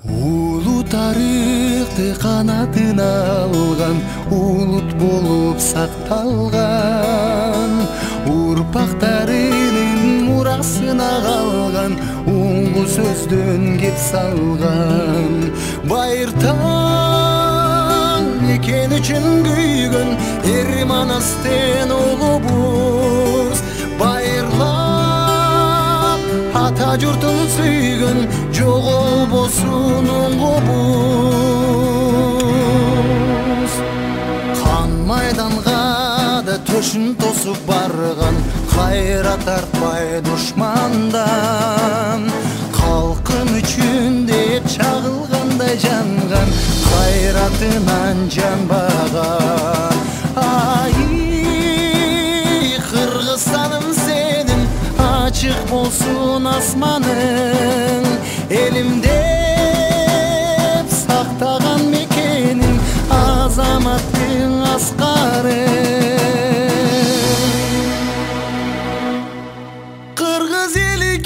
Улуу тарыхты канатына алган, улут болуп сакталган, урпактарынын мурасына калган, улуу сөздөн кеп салган. Байыртаң экен үчүн күйгөн, эр манастен улубуз. Байырлап ата журтун сүйгөн, жоголбосун оңгобуз. Кан майданга да төшүн тосуп барган, кайра тартпай душмандан. Калкым үчүн деп чагылгандай жанган, кайратынан жанбаган. Ай, Кыргызстаным сенин ачык болсун асманың, элимдеп сактаган мекенин, азаматтың аскары. Кыргыз эли